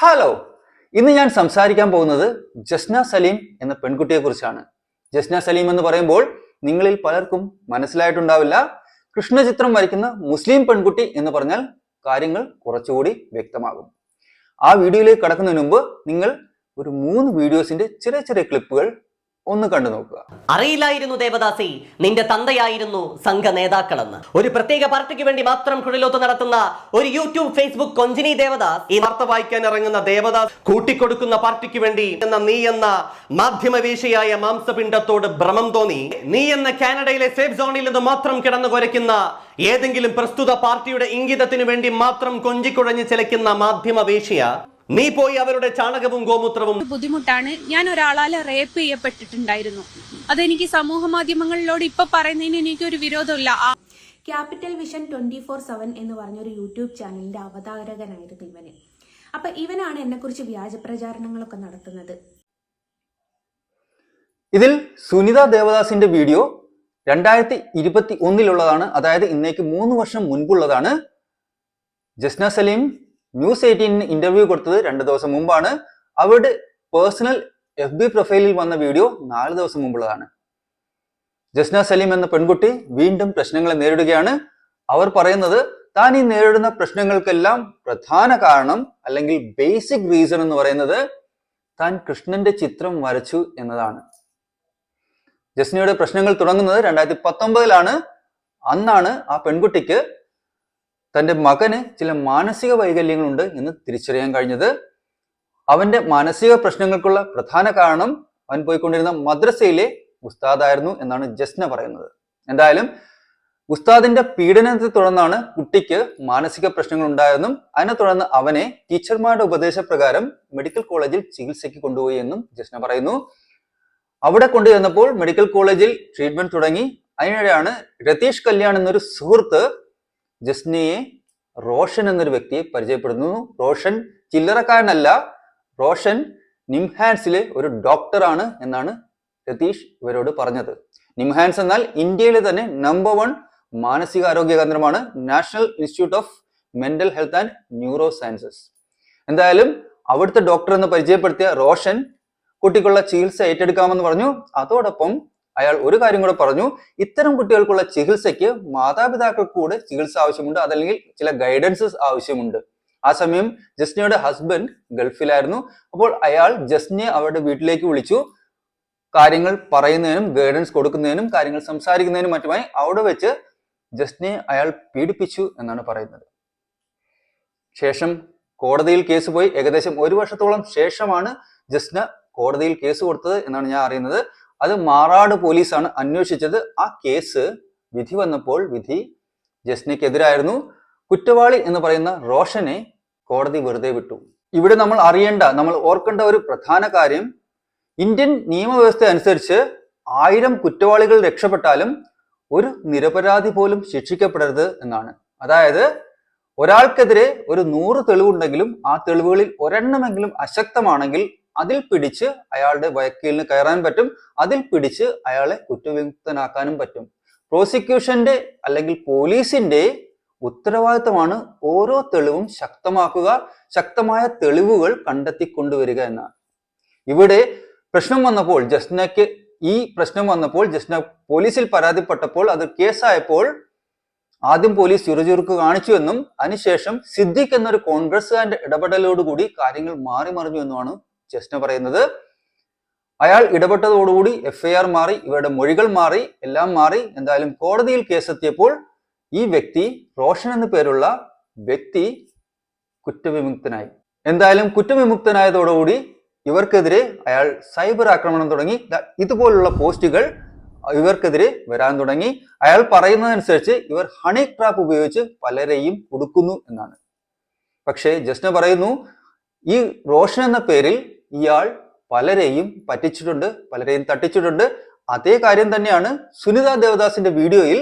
Hello, ഇന്ന് ഞാൻ സംസാരിക്കാൻ പോകുന്നത് ജസ്ന സലീം എന്ന പെൺകുട്ടിയെ കുറിച്ചാണ്. ജസ്ന സലീം എന്ന് പറയുമ്പോൾ നിങ്ങളിൽ പലർക്കും മനസ്സിലായിട്ടുണ്ടാവില്ല. കൃഷ്ണചിത്രം വരയ്ക്കുന്ന മുസ്ലിം പെൺകുട്ടി എന്ന് പറഞ്ഞാൽ കാര്യങ്ങൾ കുറച്ചുകൂടി വ്യക്തമാകും. ആ വീഡിയോയിലേക്ക് കടക്കുന്നതിന് മുമ്പ് നിങ്ങൾ ഒരു 3 വീഡിയോസിന്റെ ചെറിയ ചെറിയ ക്ലിപ്പുകൾ ഒന്ന് കണ്ടു നോക്കുക. അറിയില്ലായിരുന്നു ദേവദാസി, നിന്റെ തന്തയായിരുന്നു സംഘ നേതാക്കളെന്ന്. ഒരു പ്രത്യേക പാർട്ടിക്ക് വേണ്ടി മാത്രം കുഴലോത്ത് നടത്തുന്ന ഒരു യൂട്യൂബ് ഫേസ്ബുക്ക് കൊഞ്ചിനി ദേവദാസ്. ഈ വാർത്ത വായിക്കാൻ ഇറങ്ങുന്ന ദേവദാസ് കൂട്ടിക്കൊടുക്കുന്ന പാർട്ടിക്ക് വേണ്ടി നീ എന്ന മാധ്യമവേശിയായ മാംസപിണ്ഡത്തോട് ഭ്രമം തോന്നി. നീ എന്ന കാനഡയിലെ സേഫ് സോണിൽ നിന്ന് മാത്രം കിടന്നു കുരയ്ക്കുന്ന ഏതെങ്കിലും പ്രസ്തുത പാർട്ടിയുടെ ഇംഗിതത്തിനു വേണ്ടി മാത്രം കൊഞ്ചിക്കുഴഞ്ഞ് ചിലയ്ക്കുന്ന മാധ്യമവേശിയ നീ പോയി അവരുടെ ചാണകവും ഗോമൂത്രവും. ബുദ്ധിമുട്ടാണ്. ഞാൻ ഒരാളാൽ റേപ്പ് ചെയ്യപ്പെട്ടിട്ടുണ്ടായിരുന്നു. അതെനിക്ക് സമൂഹ മാധ്യമങ്ങളിലൂടെ ഇപ്പൊ പറയുന്നതിന് എനിക്കൊരു വിരോധമില്ല. ക്യാപിറ്റൽ വിഷൻ 24/7 എന്ന് പറഞ്ഞൊരു യൂട്യൂബ് ചാനലിന്റെ അവതാരകനായിരുന്നു ഇവന്. അപ്പൊ ഇവനാണ് എന്നെ കുറിച്ച് വ്യാജ പ്രചാരണങ്ങളൊക്കെ നടത്തുന്നത്. ഇതിൽ സുനിത ദേവദാസിന്റെ വീഡിയോ 2021 അതായത് ഇന്നേക്ക് 3 വർഷം മുൻപുള്ളതാണ്. ജസ്ന സലീം ന്യൂസ് 18 ഇന്റർവ്യൂ കൊടുത്തത് 2 ദിവസം മുമ്പാണ്. അവരുടെ പേഴ്സണൽ FB പ്രൊഫൈലിൽ വന്ന വീഡിയോ 4 ദിവസം മുമ്പുള്ളതാണ്. ജസ്ന സലീം എന്ന പെൺകുട്ടി വീണ്ടും പ്രശ്നങ്ങളെ നേരിടുകയാണ്. അവർ പറയുന്നത് താൻ ഈ നേരിടുന്ന പ്രശ്നങ്ങൾക്കെല്ലാം പ്രധാന കാരണം അല്ലെങ്കിൽ ബേസിക് റീസൺ എന്ന് പറയുന്നത് താൻ കൃഷ്ണന്റെ ചിത്രം വരച്ചു എന്നതാണ്. ജസ്നയുടെ പ്രശ്നങ്ങൾ തുടങ്ങുന്നത് 2019 അന്നാണ് ആ പെൺകുട്ടിക്ക് തന്റെ മകന് ചില മാനസിക വൈകല്യങ്ങളുണ്ട് എന്ന് തിരിച്ചറിയാൻ കഴിഞ്ഞത്. അവന്റെ മാനസിക പ്രശ്നങ്ങൾക്കുള്ള പ്രധാന കാരണം അവൻ പോയിക്കൊണ്ടിരുന്ന മദ്രസയിലെ ഉസ്താദായിരുന്നു എന്നാണ് ജസ്ന പറയുന്നത്. എന്തായാലും ഉസ്താദിന്റെ പീഡനത്തെ തുടർന്നാണ് കുട്ടിക്ക് മാനസിക പ്രശ്നങ്ങൾ ഉണ്ടായതെന്നും അതിനെ തുടർന്ന് അവനെ ടീച്ചർമാരുടെ ഉപദേശപ്രകാരം മെഡിക്കൽ കോളേജിൽ ചികിത്സയ്ക്ക് കൊണ്ടുപോയി എന്നും ജസ്ന പറയുന്നു. അവിടെ കൊണ്ടുചെന്നപ്പോൾ മെഡിക്കൽ കോളേജിൽ ട്രീറ്റ്മെന്റ് തുടങ്ങി. അതിനിടെയാണ് രതീഷ് കല്യാൺ എന്നൊരു സുഹൃത്ത് ജസ്നയെ റോഷൻ എന്നൊരു വ്യക്തിയെ പരിചയപ്പെടുന്നു. റോഷൻ ചില്ലറക്കാരനല്ല, റോഷൻ നിംഹാൻസിലെ ഒരു ഡോക്ടറാണ് എന്നാണ് രതീഷ് ഇവരോട് പറഞ്ഞത്. നിംഹാൻസ് എന്നാൽ ഇന്ത്യയിലെ തന്നെ നമ്പർ 1 മാനസികാരോഗ്യ കേന്ദ്രമാണ്, national institute of mental health and neuro sciences. എന്തായാലും അവിടുത്തെ ഡോക്ടർ എന്ന് പരിചയപ്പെടുത്തിയ റോഷൻ കുട്ടിക്കുള്ള ചികിത്സ ഏറ്റെടുക്കാമെന്ന് പറഞ്ഞു. അതോടൊപ്പം അയാൾ ഒരു കാര്യം കൂടെ പറഞ്ഞു, ഇത്തരം കുട്ടികൾക്കുള്ള ചികിത്സയ്ക്ക് മാതാപിതാക്കൾക്ക് കൂടെ ചികിത്സ ആവശ്യമുണ്ട്, അതല്ലെങ്കിൽ ചില ഗൈഡൻസസ് ആവശ്യമുണ്ട്. ആ സമയം ജസ്നയുടെ ഹസ്ബൻഡ് ഗൾഫിലായിരുന്നു. അപ്പോൾ അയാൾ ജസ്നയെ അവരുടെ വീട്ടിലേക്ക് വിളിച്ചു. കാര്യങ്ങൾ പറയുന്നതിനും ഗൈഡൻസ് കൊടുക്കുന്നതിനും കാര്യങ്ങൾ സംസാരിക്കുന്നതിനും മറ്റുമായി അവിടെ വെച്ച് ജസ്നയെ അയാൾ പീഡിപ്പിച്ചു എന്നാണ് പറയുന്നത്. ശേഷം കോടതിയിൽ കേസ് പോയി. ഏകദേശം 1 വർഷത്തോളം ശേഷമാണ് ജസ്ന കോടതിയിൽ കേസ് കൊടുത്തത് എന്നാണ് ഞാൻ അറിയുന്നത്. അത് മാറാട് പോലീസാണ് അന്വേഷിച്ചത്. ആ കേസ് വിധി വന്നപ്പോൾ വിധി ജസ്നയ്ക്കെതിരായിരുന്നു. കുറ്റവാളി എന്ന് പറയുന്ന റോഷനെ കോടതി വെറുതെ വിട്ടു. ഇവിടെ നമ്മൾ ഓർക്കേണ്ട ഒരു പ്രധാന കാര്യം, ഇന്ത്യൻ നിയമവ്യവസ്ഥ അനുസരിച്ച് 1000 കുറ്റവാളികൾ രക്ഷപ്പെട്ടാലും ഒരു നിരപരാധി പോലും ശിക്ഷിക്കപ്പെടരുത് എന്നാണ്. അതായത് ഒരാൾക്കെതിരെ ഒരു 100 തെളിവുണ്ടെങ്കിലും ആ തെളിവുകളിൽ ഒരെണ്ണമെങ്കിലും അശക്തമാണെങ്കിൽ അതിൽ പിടിച്ച് അയാളുടെ വക്കീലിന് കയറാൻ പറ്റും, അതിൽ പിടിച്ച് അയാളെ കുറ്റവിമുക്തനാക്കാനും പറ്റും. പ്രോസിക്യൂഷന്റെ അല്ലെങ്കിൽ പോലീസിന്റെ ഉത്തരവാദിത്തമാണ് ഓരോ തെളിവും ശക്തമാക്കുക, ശക്തമായ തെളിവുകൾ കണ്ടെത്തിക്കൊണ്ടുവരിക എന്നാണ്. ഇവിടെ ഈ പ്രശ്നം വന്നപ്പോൾ ജസ്ന പോലീസിൽ പരാതിപ്പെട്ടപ്പോൾ അത് കേസായപ്പോൾ ആദ്യം പോലീസ് ചുറുചുറുക്ക് കാണിച്ചു എന്നും അതിനുശേഷം സിദ്ദിഖ് എന്നൊരു കോൺഗ്രസ്സുകാരന്റെ ഇടപെടലോടുകൂടി കാര്യങ്ങൾ മാറി മറിഞ്ഞു എന്നുമാണ് ജസ്ന പറയുന്നത്. അയാൾ ഇടപെട്ടതോടുകൂടി FIR മാറി, ഇവരുടെ മൊഴികൾ മാറി, എല്ലാം മാറി. എന്തായാലും കോടതിയിൽ കേസെത്തിയപ്പോൾ ഈ വ്യക്തി, റോഷൻ എന്ന പേരുള്ള വ്യക്തി, കുറ്റവിമുക്തനായി. എന്തായാലും കുറ്റവിമുക്തനായതോടുകൂടി ഇവർക്കെതിരെ അയാൾ സൈബർ ആക്രമണം തുടങ്ങി. ഇതുപോലുള്ള പോസ്റ്റുകൾ ഇവർക്കെതിരെ വരാൻ തുടങ്ങി. അയാൾ പറയുന്നതനുസരിച്ച് ഇവർ ഹണി ട്രാപ്പ് ഉപയോഗിച്ച് പലരെയും കൊടുക്കുന്നു എന്നാണ്. പക്ഷേ ജസ്ന പറയുന്നു, ഈ റോഷൻ എന്ന പേരിൽ ഇയാൾ പലരെയും പറ്റിച്ചിട്ടുണ്ട്, പലരെയും തട്ടിച്ചിട്ടുണ്ട്. അതേ കാര്യം തന്നെയാണ് സുനിത ദേവദാസിന്റെ വീഡിയോയിൽ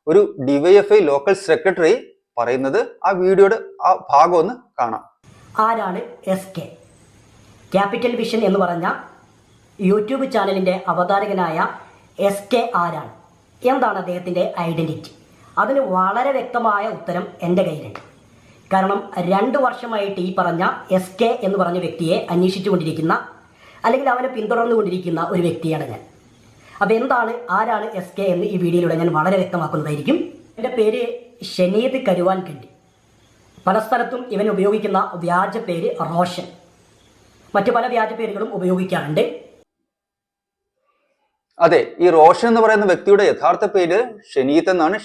ഒരു DYFI ലോക്കൽ സെക്രട്ടറി പറയുന്നത്. ആ വീഡിയോയുടെ ആ ഭാഗം ഒന്ന് കാണാം. ആരാണ് SK? ക്യാപിറ്റൽ വിഷൻ എന്ന് പറഞ്ഞ യൂട്യൂബ് ചാനലിന്റെ അവതാരകനായ SK ആരാണ്? എന്താണ് അദ്ദേഹത്തിന്റെ ഐഡന്റിറ്റി? അതിന് വളരെ വ്യക്തമായ ഉത്തരം എൻ്റെ കയ്യിലുണ്ട്. കാരണം 2 വർഷമായിട്ട് ഈ പറഞ്ഞ SK എന്ന് പറഞ്ഞ വ്യക്തിയെ അന്വേഷിച്ചുകൊണ്ടിരിക്കുന്ന അല്ലെങ്കിൽ അവനെ പിന്തുടർന്നുകൊണ്ടിരിക്കുന്ന ഒരു വ്യക്തിയാണ് ഞാൻ. അപ്പോൾ എന്താണ്, ആരാണ് SK എന്ന് ഈ വീഡിയോയിലൂടെ ഞാൻ വളരെ വ്യക്തമാക്കുന്നതായിരിക്കും. എൻ്റെ പേര് ഷനീദ് കരുവാൻകണ്ടി. പല സ്ഥലത്തും ഇവൻ ഉപയോഗിക്കുന്ന വ്യാജ പേര് റോഷൻ, മറ്റു പല വ്യാജ പേരുകളും ഉപയോഗിക്കാറുണ്ട്. അതെ, ഈ റോഷൻ എന്ന് പറയുന്ന വ്യക്തിയുടെ യഥാർത്ഥ പേര് ഷനീദ് എന്നാണ്.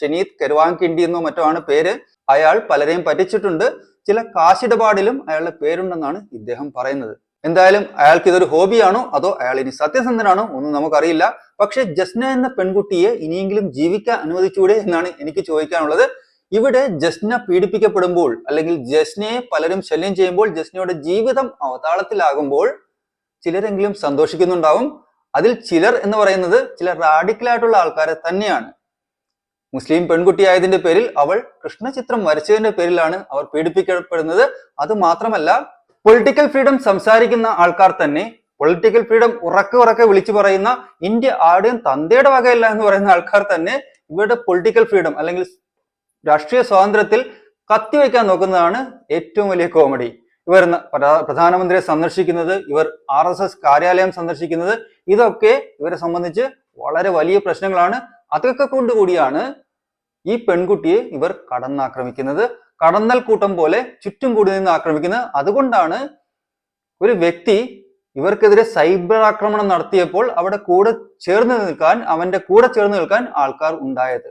ഷനീദ് കരുവാൻകിണ്ടി എന്നോ മറ്റോ ആണ് പേര്. അയാൾ പലരെയും പറ്റിച്ചിട്ടുണ്ട്. ചില കാശിടപാടിലും അയാളുടെ പേരുണ്ടെന്നാണ് ഇദ്ദേഹം പറയുന്നത്. എന്തായാലും അയാൾക്ക് ഇതൊരു ഹോബിയാണോ അതോ അയാൾ ഇനി സത്യസന്ധനാണോ ഒന്നും നമുക്കറിയില്ല. പക്ഷെ ജസ്ന എന്ന പെൺകുട്ടിയെ ഇനിയെങ്കിലും ജീവിക്കാൻ അനുവദിച്ചൂടെ എന്നാണ് എനിക്ക് ചോദിക്കാനുള്ളത്. ഇവിടെ ജസ്ന പീഡിപ്പിക്കപ്പെടുമ്പോൾ അല്ലെങ്കിൽ ജസ്നയെ പലരും ശല്യം ചെയ്യുമ്പോൾ ജസ്നയുടെ ജീവിതം അവതാളത്തിലാകുമ്പോൾ ചിലരെങ്കിലും സന്തോഷിക്കുന്നുണ്ടാവും. അതിൽ ചിലർ എന്ന് പറയുന്നത് ചില റാഡിക്കലായിട്ടുള്ള ആൾക്കാരെ തന്നെയാണ്. മുസ്ലിം പെൺകുട്ടിയായതിന്റെ പേരിൽ അവൾ കൃഷ്ണ ചിത്രം വരച്ചതിന്റെ പേരിലാണ് അവർ പീഡിപ്പിക്കപ്പെടുന്നത്. അത് മാത്രമല്ല, പൊളിറ്റിക്കൽ ഫ്രീഡം സംസാരിക്കുന്ന ആൾക്കാർ തന്നെ, പൊളിറ്റിക്കൽ ഫ്രീഡം ഉറക്കെ വിളിച്ചു പറയുന്ന ഇന്ത്യ ആരുടെയും തന്തയുടെ വകയല്ല എന്ന് പറയുന്ന ആൾക്കാർ തന്നെ ഇവരുടെ പൊളിറ്റിക്കൽ ഫ്രീഡം അല്ലെങ്കിൽ രാഷ്ട്രീയ സ്വാതന്ത്ര്യത്തിൽ കത്തിവെക്കാൻ നോക്കുന്നതാണ് ഏറ്റവും വലിയ കോമഡി. ഇവർ പ്രധാനമന്ത്രിയെ സന്ദർശിക്കുന്നത്, ഇവർ RSS കാര്യാലയം സന്ദർശിക്കുന്നത്, ഇതൊക്കെ ഇവരെ സംബന്ധിച്ച് വളരെ വലിയ പ്രശ്നങ്ങളാണ്. അതൊക്കെ കൊണ്ടുകൂടിയാണ് ഈ പെൺകുട്ടിയെ ഇവർ കടന്നാക്രമിക്കുന്നത്. കടന്നൽ കൂട്ടം പോലെ ചുറ്റും കൂടി നിന്ന് ആക്രമിക്കുന്നത്. അതുകൊണ്ടാണ് ഒരു വ്യക്തി ഇവർക്കെതിരെ സൈബർ ആക്രമണം നടത്തിയപ്പോൾ അവന്റെ കൂടെ ചേർന്ന് നിൽക്കാൻ ആൾക്കാർ ഉണ്ടായത്.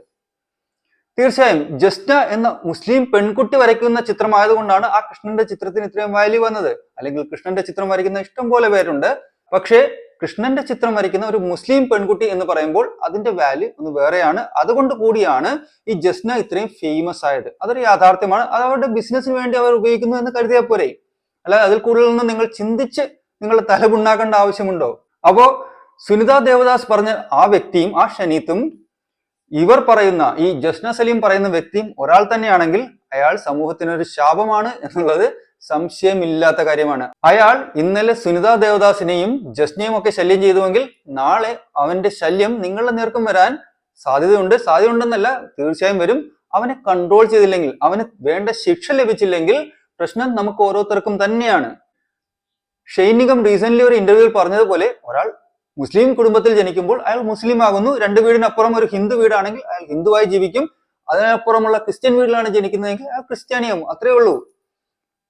തീർച്ചയായും ജസ്ന എന്ന മുസ്ലിം പെൺകുട്ടി വരയ്ക്കുന്ന ചിത്രമായതുകൊണ്ടാണ് ആ കൃഷ്ണന്റെ ചിത്രത്തിന് ഇത്രയും വാല്യൂ വന്നത്. അല്ലെങ്കിൽ കൃഷ്ണന്റെ ചിത്രം വരയ്ക്കുന്ന ഇഷ്ടം പോലെ പേരുണ്ട്. പക്ഷേ കൃഷ്ണന്റെ ചിത്രം വരയ്ക്കുന്ന ഒരു മുസ്ലിം പെൺകുട്ടി എന്ന് പറയുമ്പോൾ അതിന്റെ വാല്യൂ ഒന്ന് വേറെയാണ്. അതുകൊണ്ട് കൂടിയാണ് ഈ ജസ്ന ഇത്രയും ഫേമസ് ആയത്. അതൊരു യാഥാർത്ഥ്യമാണ്. അത് അവരുടെ ബിസിനസ്സിന് വേണ്ടി അവർ ഉപയോഗിക്കുന്നു എന്ന് കരുതിയാൽ പോരെ. അല്ലാതെ അതിൽ കൂടുതലൊന്നും നിങ്ങൾ ചിന്തിച്ച് നിങ്ങളുടെ തലപുണ്ണാക്കേണ്ട ആവശ്യമുണ്ടോ? അപ്പോ സുനിത ദേവദാസ് പറഞ്ഞ ആ വ്യക്തിയും ആ ഷനീത്തും ഇവർ പറയുന്ന ഈ ജസ്ന സലീം പറയുന്ന വ്യക്തിയും ഒരാൾ തന്നെയാണെങ്കിൽ അയാൾ സമൂഹത്തിനൊരു ശാപമാണ് എന്നുള്ളത് സംശയമില്ലാത്ത കാര്യമാണ്. അയാൾ ഇന്നലെ സുനിത ദേവദാസിനെയും ജസ്നയും ഒക്കെ ശല്യം ചെയ്തുവെങ്കിൽ നാളെ അവന്റെ ശല്യം നിങ്ങളുടെ നേർക്കും വരാൻ സാധ്യതയുണ്ടെന്നല്ല, തീർച്ചയായും വരും. അവനെ കൺട്രോൾ ചെയ്തില്ലെങ്കിൽ, അവന് വേണ്ട ശിക്ഷ ലഭിച്ചില്ലെങ്കിൽ പ്രശ്നം നമുക്ക് ഓരോരുത്തർക്കും തന്നെയാണ്. ഷൈനികം റീസെന്റ് ഒരു ഇന്റർവ്യൂവിൽ പറഞ്ഞതുപോലെ, ഒരാൾ മുസ്ലിം കുടുംബത്തിൽ ജനിക്കുമ്പോൾ അയാൾ മുസ്ലിം ആകുന്നു. 2 വീടിനപ്പുറം ഒരു ഹിന്ദു വീടാണെങ്കിൽ അയാൾ ഹിന്ദുവായി ജീവിക്കും. അതിനപ്പുറമുള്ള ക്രിസ്ത്യൻ വീട്ടിലാണ് ജനിക്കുന്നതെങ്കിൽ അയാൾ ക്രിസ്ത്യാനിയാവും. അത്രേ ഉള്ളൂ.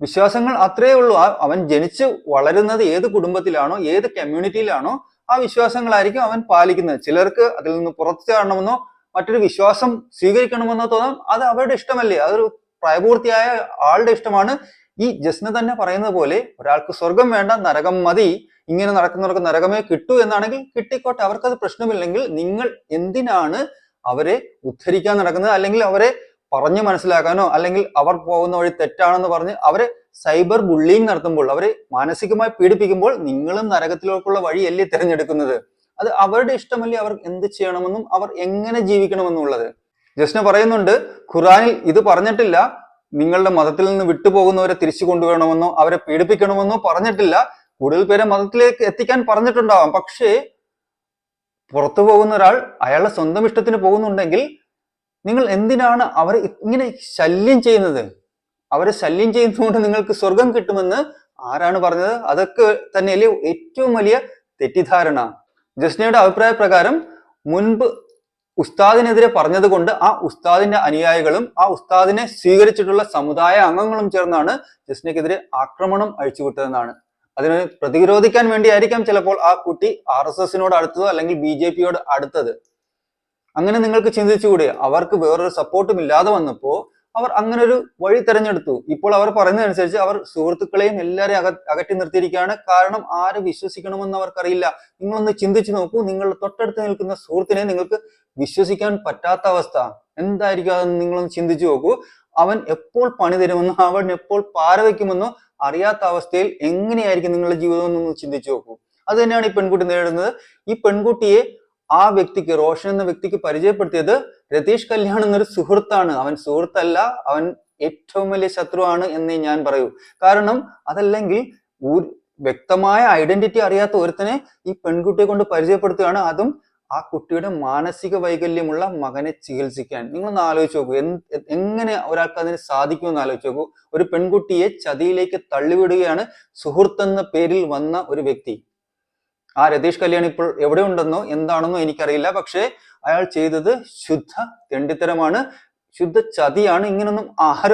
വിശ്വാസങ്ങൾ അത്രേ ഉള്ളൂ. അവൻ ജനിച്ച് വളരുന്നത് ഏത് കുടുംബത്തിലാണോ, ഏത് കമ്മ്യൂണിറ്റിയിലാണോ, ആ വിശ്വാസങ്ങളായിരിക്കും അവൻ പാലിക്കുന്നത്. ചിലർക്ക് അതിൽ നിന്ന് പുറത്തു ചാടണമെന്നോ മറ്റൊരു വിശ്വാസം സ്വീകരിക്കണമെന്നോ തോന്നാം. അത് അവരുടെ ഇഷ്ടമല്ലേ, അതൊരു പ്രായപൂർത്തിയായ ആളുടെ ഇഷ്ടമാണ്. ഈ ജസ്ന തന്നെ പറയുന്നത് പോലെ ഒരാൾക്ക് സ്വർഗം വേണ്ട, നരകം മതി, ഇങ്ങനെ നടക്കുന്നവർക്ക് നരകമേ കിട്ടൂ എന്നാണെങ്കിൽ കിട്ടിക്കോട്ടെ, അവർക്കത് പ്രശ്നമില്ലെങ്കിൽ നിങ്ങൾ എന്തിനാണ് അവരെ ഉദ്ധരിക്കാൻ നടക്കുന്നത്? അല്ലെങ്കിൽ അവരെ പറഞ്ഞു മനസ്സിലാക്കാനോ അല്ലെങ്കിൽ അവർ പോകുന്ന വഴി തെറ്റാണെന്ന് പറഞ്ഞ് അവരെ സൈബർ ബുള്ളിങ് നടത്തുമ്പോൾ, അവരെ മാനസികമായി പീഡിപ്പിക്കുമ്പോൾ നിങ്ങളും നരകത്തിലേക്കുള്ള വഴിയല്ലേ തിരഞ്ഞെടുക്കുന്നത്? അത് അവരുടെ ഇഷ്ടമല്ലേ അവർ എന്ത് ചെയ്യണമെന്നും അവർ എങ്ങനെ ജീവിക്കണമെന്നുള്ളത്. ജസ്ന പറയുന്നുണ്ട്, ഖുറാനിൽ ഇത് പറഞ്ഞിട്ടില്ല, നിങ്ങളുടെ മതത്തിൽ നിന്ന് വിട്ടുപോകുന്നവരെ തിരിച്ചു കൊണ്ടുവരണമെന്നോ അവരെ പീഡിപ്പിക്കണമെന്നോ പറഞ്ഞിട്ടില്ല. കൂടുതൽ പേരെ മതത്തിലേക്ക് എത്തിക്കാൻ പറഞ്ഞിട്ടുണ്ടാവാം. പക്ഷേ പുറത്തു പോകുന്ന ഒരാൾ അയാളുടെ സ്വന്തം ഇഷ്ടത്തിന് പോകുന്നുണ്ടെങ്കിൽ നിങ്ങൾ എന്തിനാണ് അവരെ ഇങ്ങനെ ശല്യം ചെയ്യുന്നത്? അവരെ ശല്യം ചെയ്യുന്നതുകൊണ്ട് നിങ്ങൾക്ക് സ്വർഗം കിട്ടുമെന്ന് ആരാണ് പറഞ്ഞത്? അതൊക്കെ തന്നെയല്ലേ ഏറ്റവും വലിയ തെറ്റിദ്ധാരണ. ജസ്നയുടെ അഭിപ്രായ പ്രകാരം മുൻപ് ഉസ്താദിനെതിരെ പറഞ്ഞത് കൊണ്ട് ആ ഉസ്താദിന്റെ അനുയായികളും ആ ഉസ്താദിനെ സ്വീകരിച്ചിട്ടുള്ള സമുദായ അംഗങ്ങളും ചേർന്നാണ് ജസ്നയ്ക്കെതിരെ ആക്രമണം അഴിച്ചുവിട്ടതെന്നാണ്. അതിനെ പ്രതിരോധിക്കാൻ വേണ്ടിയായിരിക്കാം ചിലപ്പോൾ ആ കുട്ടി RSSനോട് അടുത്തതോ അല്ലെങ്കിൽ BJPയോട് അടുത്തത്. അങ്ങനെ നിങ്ങൾക്ക് ചിന്തിച്ചുകൂടെ? അവർക്ക് വേറൊരു സപ്പോർട്ടും ഇല്ലാതെ വന്നപ്പോ അവർ അങ്ങനെ ഒരു വഴി തെരഞ്ഞെടുത്തു. ഇപ്പോൾ അവർ പറയുന്നതനുസരിച്ച് അവർ സുഹൃത്തുക്കളെയും എല്ലാവരെയും അകറ്റി നിർത്തിയിരിക്കുകയാണ്. കാരണം ആരെ വിശ്വസിക്കണമെന്ന് അവർക്കറിയില്ല. നിങ്ങളൊന്ന് ചിന്തിച്ചു നോക്കൂ, നിങ്ങളുടെ തൊട്ടടുത്ത് നിൽക്കുന്ന സുഹൃത്തിനെ നിങ്ങൾക്ക് വിശ്വസിക്കാൻ പറ്റാത്ത അവസ്ഥ എന്തായിരിക്കും അതെന്ന് നിങ്ങളൊന്ന് ചിന്തിച്ചു നോക്കൂ. അവൻ എപ്പോൾ പണി തരുമെന്നോ അവൻ എപ്പോൾ പാര വയ്ക്കുമെന്നോ അറിയാത്ത അവസ്ഥയിൽ എങ്ങനെയായിരിക്കും നിങ്ങളുടെ ജീവിതം എന്നൊന്ന് ചിന്തിച്ചു നോക്കൂ. അത് തന്നെയാണ് ഈ പെൺകുട്ടി നേരിടുന്നത്. ഈ പെൺകുട്ടിയെ ആ വ്യക്തിക്ക്, റോഷൻ എന്ന വ്യക്തിക്ക് പരിചയപ്പെടുത്തിയത് രതീഷ് കല്യാൺ എന്നൊരു സുഹൃത്താണ്. അവൻ സുഹൃത്തല്ല, അവൻ ഏറ്റവും വലിയ ശത്രുവാണ് എന്നേ ഞാൻ പറയൂ. കാരണം അതല്ലെങ്കിൽ വ്യക്തമായ ഐഡന്റിറ്റി അറിയാത്ത ഒരുത്തനെ ഈ പെൺകുട്ടിയെ കൊണ്ട് പരിചയപ്പെടുത്തുകയാണ്. അതും ആ കുട്ടിയുടെ മാനസിക വൈകല്യമുള്ള മകനെ ചികിത്സിക്കാൻ. നിങ്ങളൊന്ന് ആലോചിച്ച് നോക്കൂ, എങ്ങനെ ഒരാൾക്ക് അതിന് സാധിക്കുമെന്ന് ആലോചിച്ച് നോക്കൂ. ഒരു പെൺകുട്ടിയെ ചതിയിലേക്ക് തള്ളിവിടുകയാണ് സുഹൃത്തെന്ന പേരിൽ വന്ന ഒരു വ്യക്തി. ആ രതീഷ് കല്യാൺ ഇപ്പോൾ എവിടെ ഉണ്ടെന്നോ എന്താണെന്നോ എനിക്കറിയില്ല. പക്ഷേ അയാൾ ചെയ്തത് ശുദ്ധ തെണ്ടിത്തരമാണ്, ശുദ്ധ ചതിയാണ്. ഇങ്ങനൊന്നും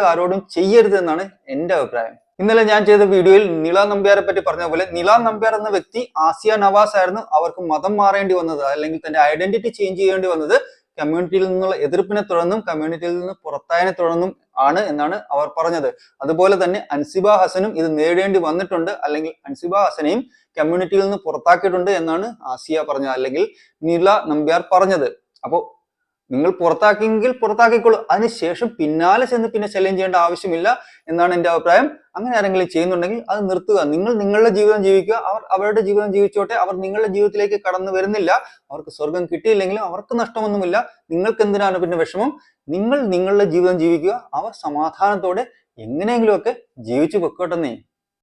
ആരോടും ചെയ്യരുത് എന്നാണ് എന്റെ അഭിപ്രായം. ഇന്നലെ ഞാൻ ചെയ്ത വീഡിയോയിൽ നിള നമ്പ്യാരെ പറ്റി പറഞ്ഞ പോലെ, നിള നമ്പ്യാർ എന്ന വ്യക്തി ആസിയ നവാസ് ആയിരുന്നു അവർക്ക് മതം മാറേണ്ടി വന്നത്, അല്ലെങ്കിൽ തന്റെ ഐഡന്റിറ്റി ചേഞ്ച് ചെയ്യേണ്ടി വന്നത് കമ്മ്യൂണിറ്റിയിൽ നിന്നുള്ള എതിർപ്പിനെ തുടർന്നും കമ്മ്യൂണിറ്റിയിൽ നിന്ന് പുറത്തായതിനെ തുടർന്നും ആണ് എന്നാണ് അവർ പറഞ്ഞത്. അതുപോലെ തന്നെ അൻസിബ ഹസനും ഇത് നേരിടേണ്ടി വന്നിട്ടുണ്ട്, അല്ലെങ്കിൽ അൻസിബ ഹസനെയും കമ്മ്യൂണിറ്റിയിൽ നിന്ന് പുറത്താക്കിയിട്ടുണ്ട് എന്നാണ് ആസിയ പറഞ്ഞത്, അല്ലെങ്കിൽ നിള നമ്പ്യാർ പറഞ്ഞത്. അപ്പോ നിങ്ങൾ പുറത്താക്കിയെങ്കിൽ പുറത്താക്കിക്കോളൂ, അതിനുശേഷം പിന്നാലെ ചെന്ന് പിന്നെ ശല്യം ചെയ്യേണ്ട ആവശ്യമില്ല എന്നാണ് എന്റെ അഭിപ്രായം. അങ്ങനെ ആരെങ്കിലും ചെയ്യുന്നുണ്ടെങ്കിൽ അത് നിർത്തുക. നിങ്ങൾ നിങ്ങളുടെ ജീവിതം ജീവിക്കുക, അവർ അവരുടെ ജീവിതം ജീവിച്ചോട്ടെ. അവർ നിങ്ങളുടെ ജീവിതത്തിലേക്ക് കടന്നു വരുന്നില്ല, അവർക്ക് സ്വർഗം കിട്ടിയില്ലെങ്കിലും അവർക്ക് നഷ്ടമൊന്നുമില്ല. നിങ്ങൾക്ക് എന്തിനാണ് പിന്നെ വിഷമം? നിങ്ങൾ നിങ്ങളുടെ ജീവിതം ജീവിക്കുക, അവർ സമാധാനത്തോടെ എങ്ങനെയെങ്കിലുമൊക്കെ ജീവിച്ചു പൊക്കോട്ടെന്നേ.